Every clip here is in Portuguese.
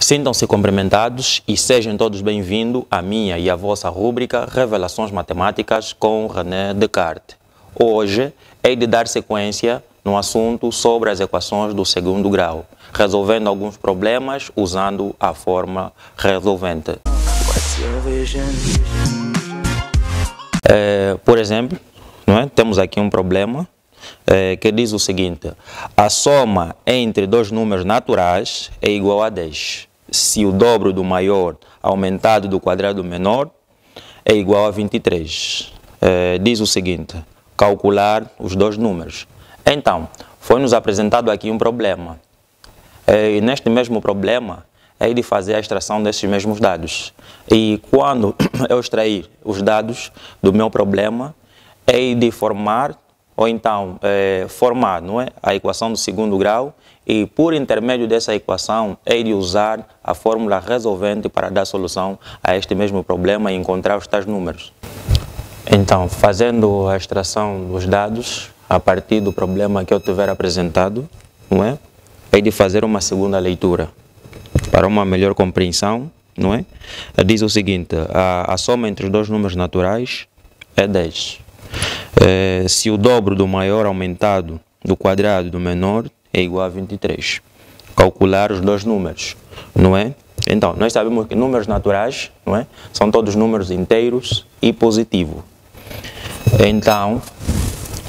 Sintam-se cumprimentados e sejam todos bem-vindos à minha e à vossa rúbrica Revelações Matemáticas com René Descartes. Hoje hei de dar sequência no assunto sobre as equações do segundo grau, resolvendo alguns problemas usando a forma resolvente. Por exemplo, temos aqui um problema que diz o seguinte: a soma entre dois números naturais é igual a 10. Se o dobro do maior aumentado do quadrado do menor é igual a 23. Diz o seguinte: calcular os dois números. Então, foi-nos apresentado aqui um problema. E neste mesmo problema, é de fazer a extração desses mesmos dados. E quando eu extrair os dados do meu problema, é de formar, ou então formar a equação do segundo grau, e por intermédio dessa equação, é de usar a fórmula resolvente para dar solução a este mesmo problema e encontrar os tais números. Então, fazendo a extração dos dados a partir do problema que eu tiver apresentado, é de fazer uma segunda leitura para uma melhor compreensão, Diz o seguinte: a soma entre os dois números naturais é 10. Se o dobro do maior aumentado do quadrado do menor é igual a 23. Calcular os dois números, Então, nós sabemos que números naturais, são todos números inteiros e positivos. Então,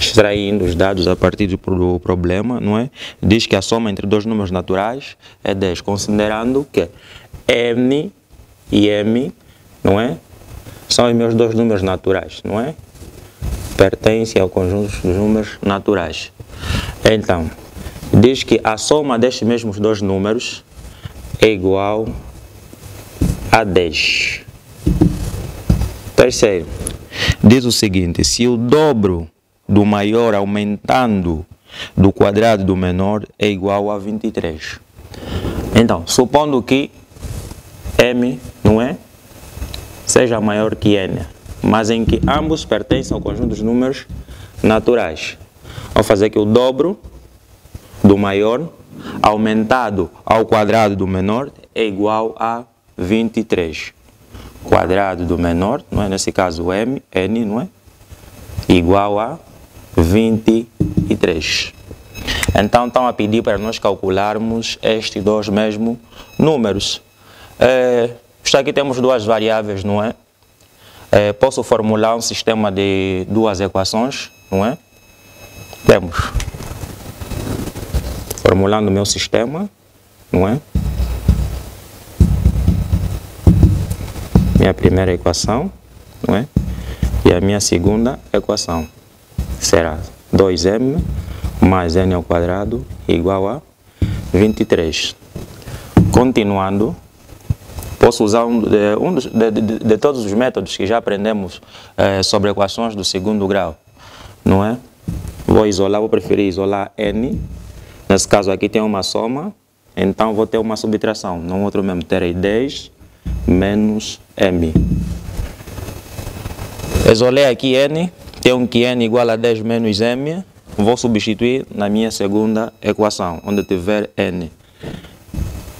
extraindo os dados a partir do problema, diz que a soma entre dois números naturais é 10, considerando que n e m, são os meus dois números naturais, Pertencem ao conjunto dos números naturais. Então, diz que a soma destes mesmos dois números é igual a 10. Terceiro, diz o seguinte: se o dobro do maior aumentando do quadrado do menor é igual a 23. Então, supondo que m, seja maior que n, mas em que ambos pertencem ao conjunto dos números naturais, vou fazer que o dobro do maior aumentado ao quadrado do menor é igual a 23. Quadrado do menor, nesse caso n, igual a 23. Então, estão a pedir para nós calcularmos estes dois mesmos números. Isto aqui temos duas variáveis, posso formular um sistema de duas equações, Temos, formulando o meu sistema, Minha primeira equação, E a minha segunda equação será 2m mais n ao quadrado igual a 23. Continuando, posso usar de todos os métodos que já aprendemos sobre equações do segundo grau, Vou preferir isolar n. Nesse caso aqui tem uma soma, então vou ter uma subtração. No outro mesmo, terei 10 menos m. Isolei aqui n, tenho que n igual a 10 menos m. Vou substituir na minha segunda equação, onde tiver n.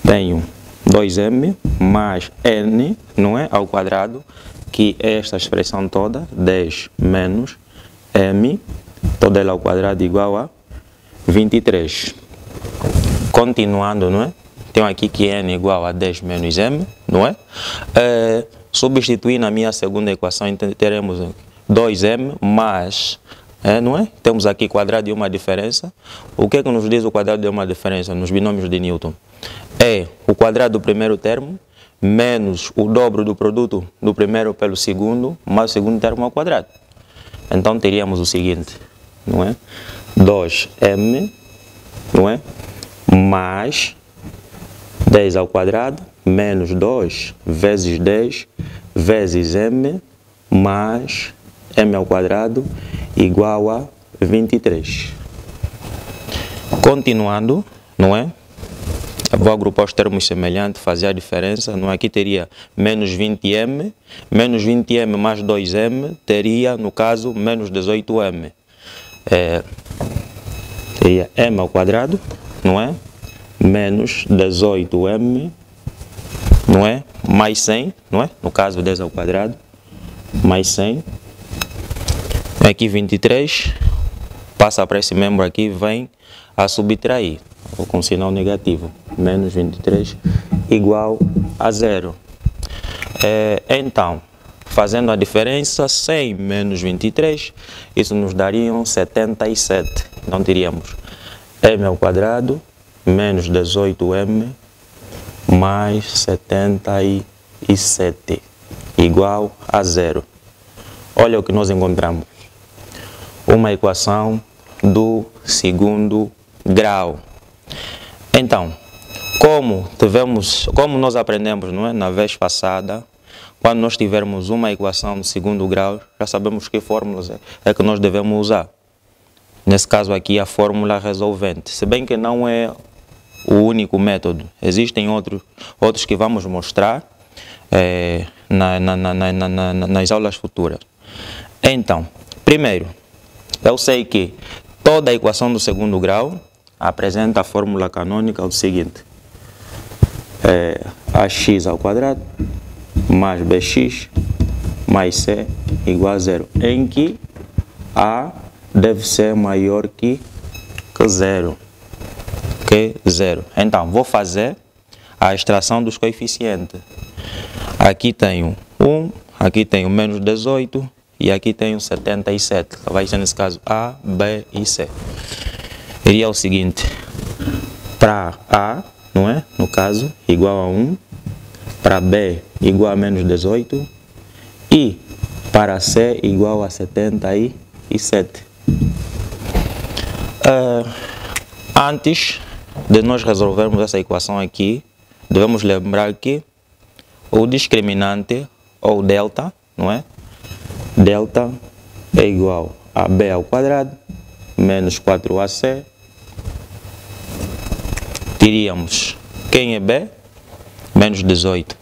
Tenho 2m mais n, ao quadrado, que é esta expressão toda, 10 menos m, toda ela ao quadrado igual a 23. Continuando, Tenho aqui que n igual a 10 menos m, Substituir na minha segunda equação, então teremos 2m mais, Temos aqui quadrado de uma diferença. O que é que nos diz o quadrado de uma diferença nos binômios de Newton? É o quadrado do primeiro termo menos o dobro do produto do primeiro pelo segundo, mais o segundo termo ao quadrado. Então teríamos o seguinte, 2m, mais 10 ao quadrado, menos 2 vezes 10 vezes m, mais m ao quadrado, igual a 23. Continuando, vou agrupar os termos semelhantes, fazer a diferença. Aqui teria menos 20m, menos 20m mais 2m, teria, no caso, menos 18m. Teria m ao quadrado, menos 18m não é? Mais 100, não é? No caso 10 ao quadrado, mais 100. Aqui 23, passa para esse membro aqui, vem a subtrair, ou com sinal negativo, menos 23 igual a 0. Então, fazendo a diferença, 100 menos 23, isso nos daria 77. Então teríamos m ao quadrado menos 18m mais 77 igual a 0. Olha o que nós encontramos. Uma equação do segundo grau. Então, como nós aprendemos, não é, na vez passada, quando nós tivermos uma equação do segundo grau, já sabemos que fórmulas é que nós devemos usar. Nesse caso aqui, a fórmula resolvente. Se bem que não é o único método. Existem outros que vamos mostrar nas aulas futuras. Então, primeiro, eu sei que toda a equação do segundo grau apresenta a fórmula canônica do seguinte. Ax ao quadrado mais bx mais c igual a 0, em que a deve ser maior que 0. Então, vou fazer a extração dos coeficientes. Aqui tenho 1, aqui tenho menos 18 e aqui tenho 77. Vai ser nesse caso A, B e C. Iria o seguinte, para A, não é? No caso, igual a 1, para B igual a menos 18 e para C igual a 77. Antes de nós resolvermos essa equação aqui, devemos lembrar que o discriminante, ou delta, não é? Delta é igual a b ao quadrado menos 4ac. Teríamos quem é b? Menos 18.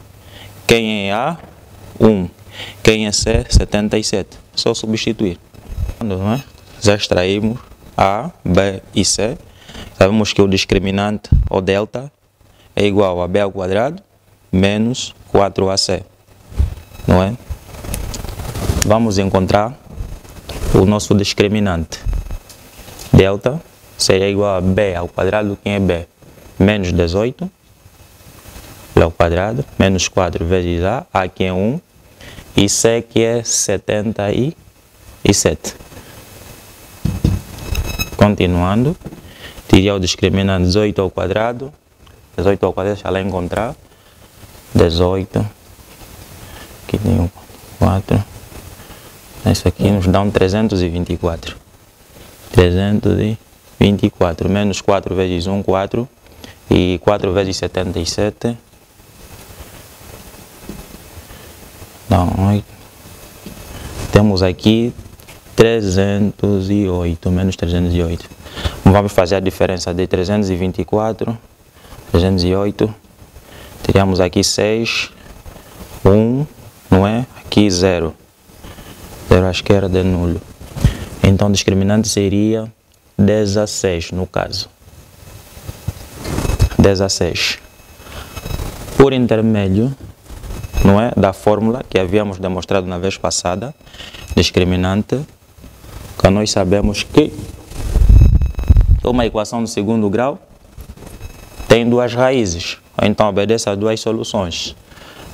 Quem é a? 1. Quem é c? 77. Só substituir. Não é? Já extraímos a, b e c. Sabemos que o discriminante, ou delta, é igual a b ao quadrado menos 4ac. Não é? Vamos encontrar o nosso discriminante. Delta seria igual a b ao quadrado. Quem é b? Menos 18 ao quadrado, menos 4 vezes a que é 1, e c que é 77. Continuando, teria o discriminante 18 ao quadrado, deixa lá encontrar, 18, aqui tem um 4, isso aqui nos dá um 324, menos 4 vezes 1, 4, e 4 vezes 77, dá 8, temos aqui 308, menos 308. Vamos fazer a diferença de 324, 308, teríamos aqui 6, 1, não é? Aqui 0, 0 à esquerda é nulo. Então o discriminante seria 16 no caso. 16. Por intermédio, não é, da fórmula que havíamos demonstrado na vez passada, discriminante, que nós sabemos que uma equação do segundo grau tem duas raízes, então obedece a duas soluções.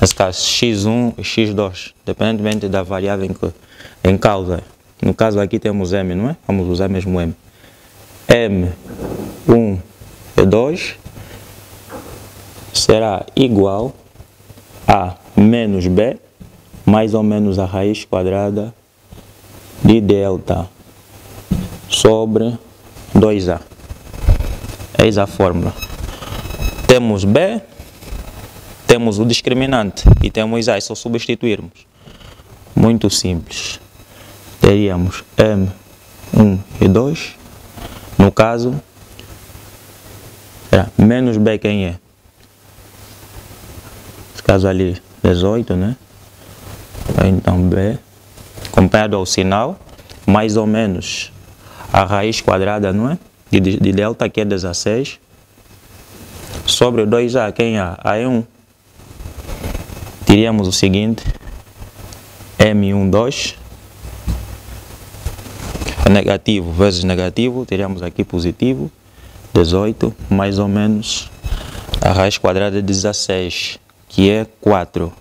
Nesse caso, x1 e x2, dependentemente da variável em causa. No caso aqui temos m, não é? Vamos usar mesmo m. m1 e 2 será igual a menos b, mais ou menos a raiz quadrada de delta sobre 2a. Eis a fórmula. Temos b, temos o discriminante e temos a, é só substituirmos. Muito simples. Teríamos m1 e 2. No caso, menos b quem é? Nesse caso ali, 18, né? Então b, acompanhado ao sinal, mais ou menos a raiz quadrada, não é? De delta, que é 16, sobre 2a, quem é? A é 1. teríamos o seguinte, M12, negativo vezes negativo, teríamos aqui positivo, 18, mais ou menos, a raiz quadrada de 16, que é 4,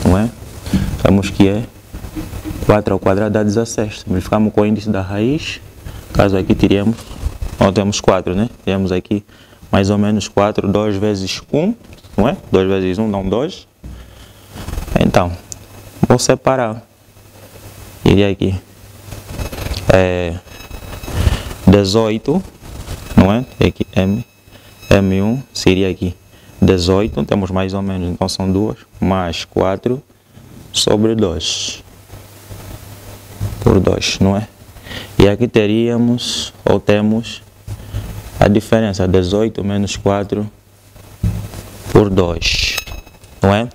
não é? Sabemos que é 4 ao quadrado dá 16, simplificamos com o índice da raiz, caso aqui teríamos, não temos 4, né? Temos aqui mais ou menos 4, 2 vezes 1, não é? 2 vezes 1 dão 2, então, vou separar, iria aqui, 18, não é? Aqui M1 seria aqui 18, temos mais ou menos, então são 2, mais 4 sobre 2, por 2, não é? E aqui teríamos, ou temos, a diferença, 18 menos 4 por 2, não é?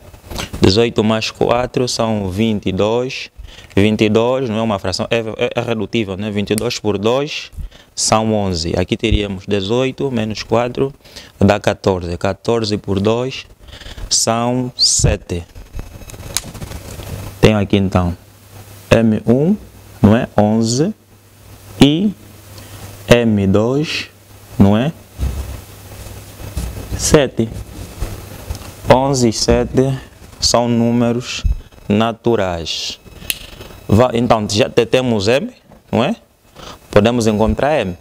18 mais 4 são 22, 22 não é uma fração, é redutível, né? 22 por 2 são 11. Aqui teríamos 18 menos 4 dá 14. 14 por 2 são 7. Tenho aqui então M1, não é? 11 e M2, não é? 7. 11 e 7 são números naturais. Então, já temos M, não é? Podemos encontrar M,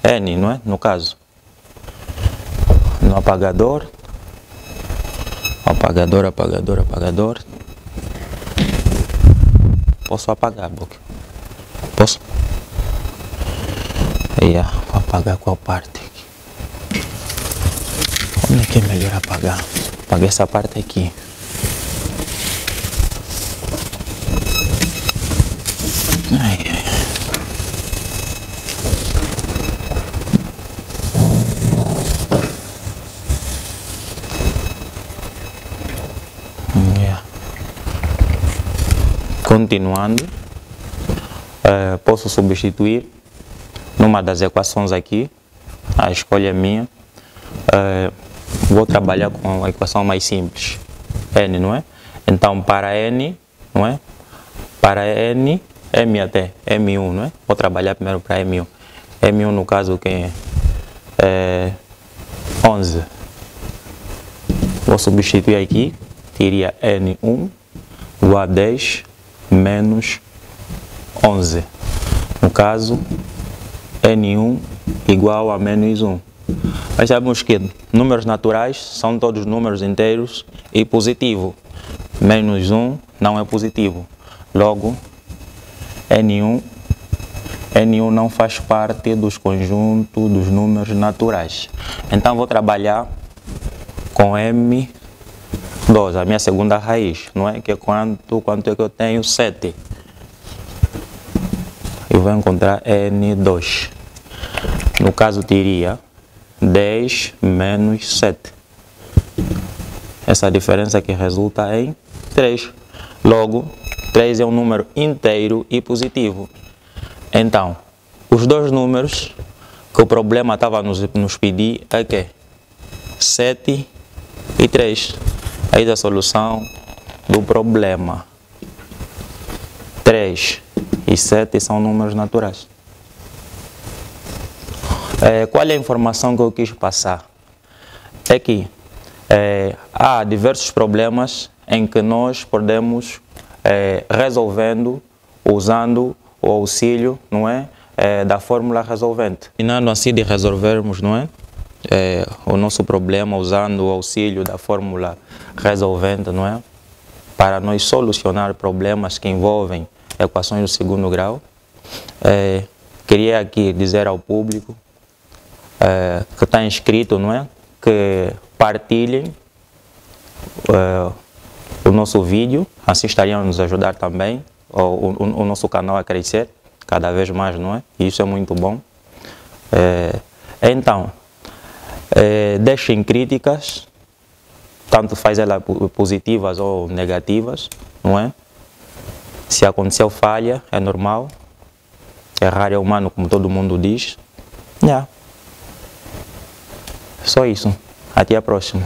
N, não é? No caso, no apagador, apagador. Posso apagar, Boque? Posso? Vou apagar qual parte aqui? Onde é que é melhor apagar? Apagar essa parte aqui. Continuando, posso substituir numa das equações aqui, a escolha é minha. Vou trabalhar com a equação mais simples, N, não é? Então, para N, não é? Para N, M até M1, não é? Vou trabalhar primeiro para M1. M1 no caso que é 11. Vou substituir aqui, teria N1 igual a 10 menos 11. No caso, N1 igual a menos 1. Mas sabemos que números naturais são todos números inteiros e positivo. Menos 1 não é positivo. Logo, N1 não faz parte dos conjuntos dos números naturais. Então, vou trabalhar com M2, a minha segunda raiz, não é? Que é quanto é que eu tenho? 7. Eu vou encontrar N2. No caso, teria 10 menos 7. Essa diferença que resulta em 3. Logo, 3 é um número inteiro e positivo. Então, os dois números que o problema estava nos pedir é que 7 e 3. Aí a solução do problema. 3 e 7 são números naturais. Qual é a informação que eu quis passar? É que há diversos problemas em que nós podemos resolvendo, usando o auxílio, não é? Da fórmula resolvente. Terminando assim de resolvermos, não é? O nosso problema usando o auxílio da fórmula resolvente, não é? Para nós solucionar problemas que envolvem equações do segundo grau. Queria aqui dizer ao público que está inscrito, não é? Que partilhem o nosso vídeo, assim estariam a nos ajudar também o nosso canal a crescer cada vez mais, não é? E isso é muito bom. Então, deixem críticas, tanto faz elas positivas ou negativas, não é? Se aconteceu falha, é normal. Errar é humano, como todo mundo diz. Só isso. Até a próxima.